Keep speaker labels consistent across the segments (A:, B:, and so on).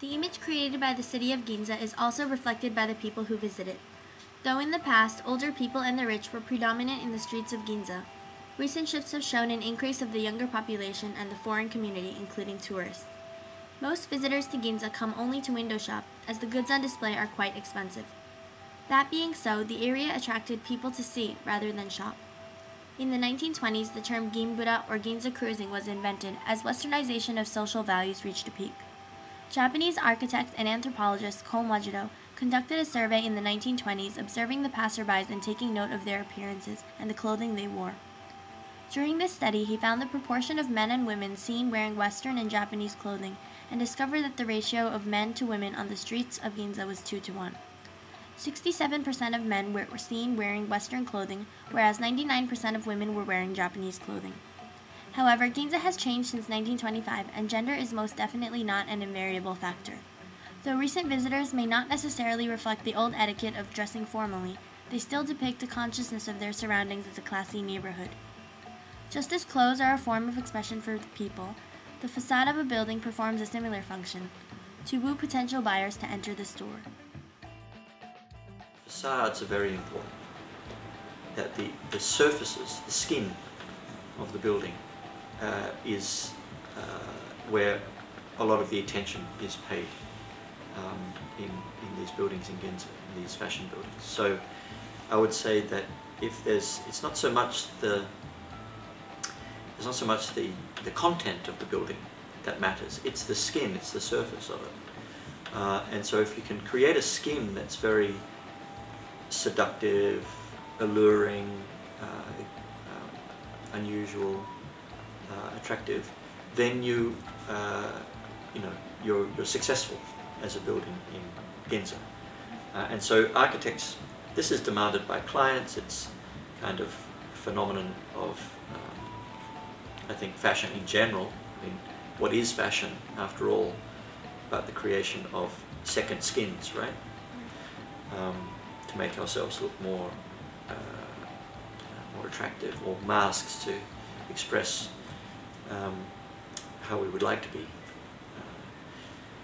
A: The image created by the city of Ginza is also reflected by the people who visit it. Though in the past, older people and the rich were predominant in the streets of Ginza, recent shifts have shown an increase of the younger population and the foreign community, including tourists. Most visitors to Ginza come only to window shop, as the goods on display are quite expensive. That being so, the area attracted people to see rather than shop. In the 1920s, the term Gimbura or Ginza cruising was invented as westernization of social values reached a peak. Japanese architect and anthropologist Ko Majiro conducted a survey in the 1920s observing the passerbys and taking note of their appearances and the clothing they wore. During this study, he found the proportion of men and women seen wearing Western and Japanese clothing and discovered that the ratio of men to women on the streets of Ginza was 2-to-1. 67% of men were seen wearing Western clothing, whereas 99% of women were wearing Japanese clothing. However, Ginza has changed since 1925, and gender is most definitely not an invariable factor. Though recent visitors may not necessarily reflect the old etiquette of dressing formally, they still depict a consciousness of their surroundings as a classy neighborhood. Just as clothes are a form of expression for the people, the facade of a building performs a similar function, to woo potential buyers to enter the store.
B: Facades are very important. That the surfaces, the skin of the building is where a lot of the attention is paid in these buildings in Ginza, in these fashion buildings. So I would say that if it's not so much the content of the building that matters, it's the skin, it's the surface of it. And so if you can create a skin that's very seductive, alluring, unusual, attractive, then you're successful as a building in Ginza. And so architects, this is demanded by clients. It's kind of a phenomenon of, I think, fashion in general. I mean, what is fashion after all but the creation of second skins, right? To make ourselves look more attractive, or masks to express how we would like to be,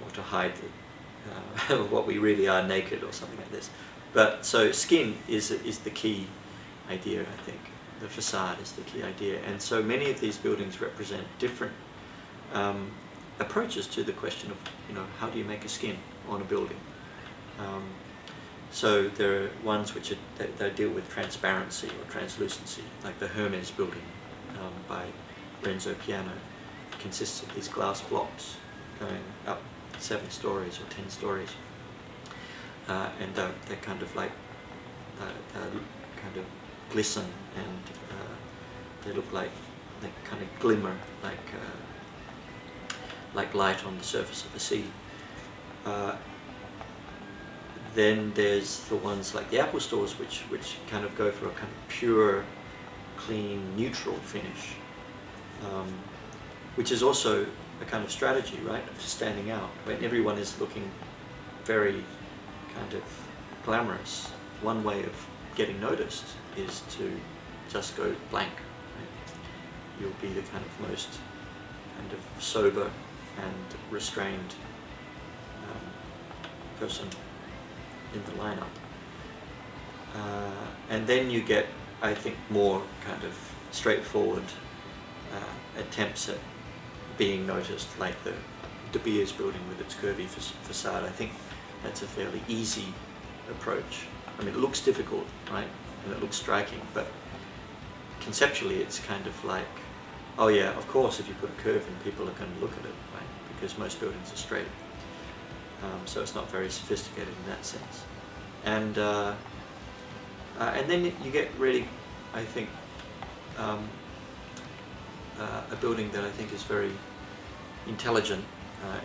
B: or to hide what we really are naked or something like this. But so skin is the key idea, I think. The facade is the key idea, and so many of these buildings represent different approaches to the question of, how do you make a skin on a building. So there are ones which they deal with transparency or translucency, like the Hermes building by Renzo Piano. It consists of these glass blocks going up 7 stories or 10 stories, and they're kind of like kind of glisten, and they look like they kind of glimmer like light on the surface of the sea. Then there's the ones like the Apple stores, which kind of go for a kind of pure, clean, neutral finish, which is also a kind of strategy, right, of standing out. When everyone is looking very kind of glamorous, one way of getting noticed is to just go blank. Right? You'll be the kind of most kind of sober and restrained person in the lineup. And then you get, I think, more kind of straightforward attempts at being noticed, like the De Beers building with its curvy facade. I think that's a fairly easy approach. I mean, it looks difficult, right? And it looks striking, but conceptually it's kind of like, oh yeah, of course if you put a curve in, people are going to look at it, right? Because most buildings are straight. So it's not very sophisticated in that sense. And then you get really, I think, a building that I think is very intelligent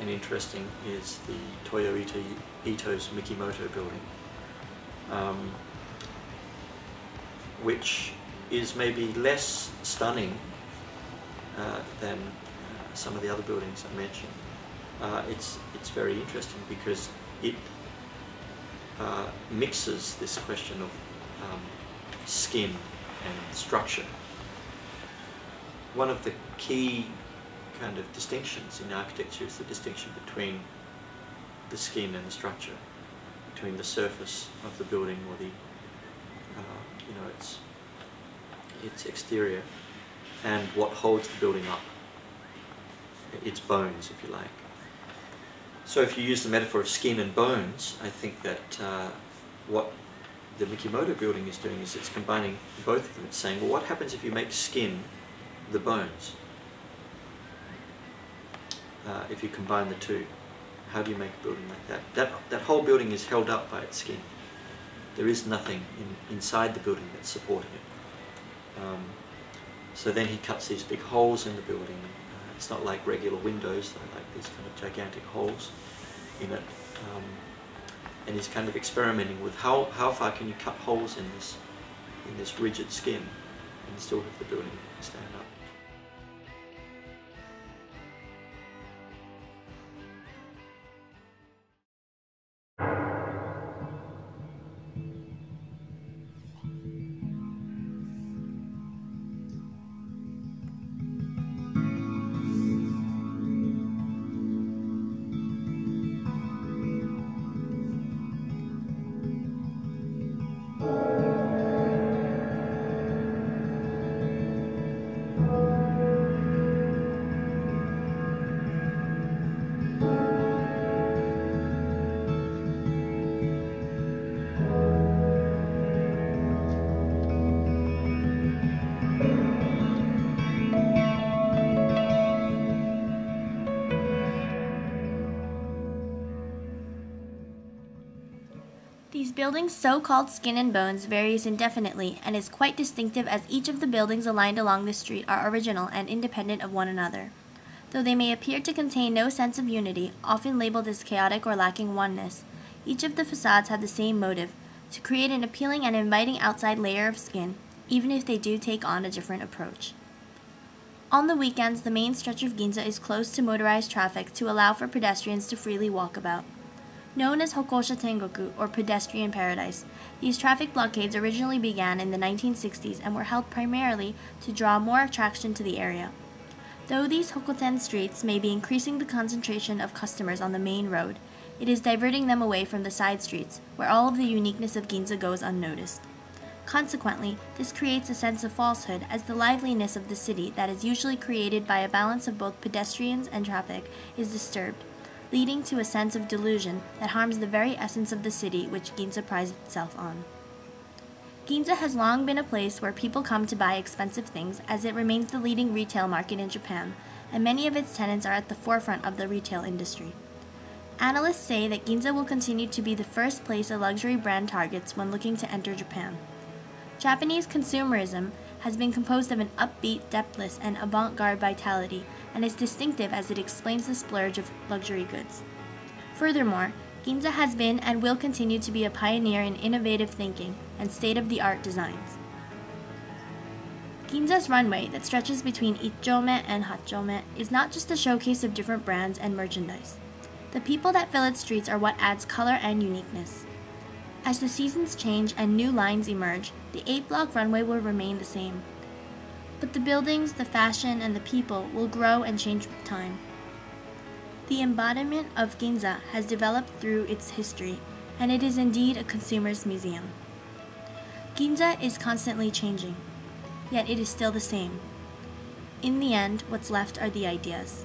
B: and interesting is the Toyo Ito's Mikimoto building, which is maybe less stunning than some of the other buildings I mentioned. It's very interesting because it mixes this question of skin and structure. One of the key kind of distinctions in architecture is the distinction between the skin and the structure, between the surface of the building or the its exterior, and what holds the building up, its bones, if you like. So if you use the metaphor of skin and bones, I think that what the Mikimoto building is doing is it's combining both of them. It's saying, well, what happens if you make skin the bones? If you combine the two, how do you make a building like that? That whole building is held up by its skin. There is nothing inside the building that's supporting it. So then he cuts these big holes in the building. It's not like regular windows, they're like these kind of gigantic holes in it. And he's kind of experimenting with how far can you cut holes in this rigid skin and still have the building stand up.
A: These buildings' so-called skin and bones varies indefinitely and is quite distinctive, as each of the buildings aligned along the street are original and independent of one another. Though they may appear to contain no sense of unity, often labeled as chaotic or lacking oneness, each of the facades have the same motive, to create an appealing and inviting outside layer of skin, even if they do take on a different approach. On the weekends, the main stretch of Ginza is closed to motorized traffic to allow for pedestrians to freely walk about. Known as Hokosha Tengoku, or Pedestrian Paradise, these traffic blockades originally began in the 1960s and were held primarily to draw more attraction to the area. Though these Hokoten streets may be increasing the concentration of customers on the main road, it is diverting them away from the side streets, where all of the uniqueness of Ginza goes unnoticed. Consequently, this creates a sense of falsehood, as the liveliness of the city that is usually created by a balance of both pedestrians and traffic is disturbed, leading to a sense of delusion that harms the very essence of the city which Ginza prides itself on. Ginza has long been a place where people come to buy expensive things, as it remains the leading retail market in Japan, and many of its tenants are at the forefront of the retail industry. Analysts say that Ginza will continue to be the first place a luxury brand targets when looking to enter Japan. Japanese consumerism has been composed of an upbeat, depthless, and avant-garde vitality, and is distinctive as it explains the splurge of luxury goods. Furthermore, Ginza has been and will continue to be a pioneer in innovative thinking and state-of-the-art designs. Ginza's runway that stretches between Ichome and Hachome is not just a showcase of different brands and merchandise. The people that fill its streets are what adds color and uniqueness. As the seasons change and new lines emerge, the 8-block runway will remain the same. But the buildings, the fashion, and the people will grow and change with time. The embodiment of Ginza has developed through its history, and it is indeed a consumer's museum. Ginza is constantly changing, yet it is still the same. In the end, what's left are the ideas.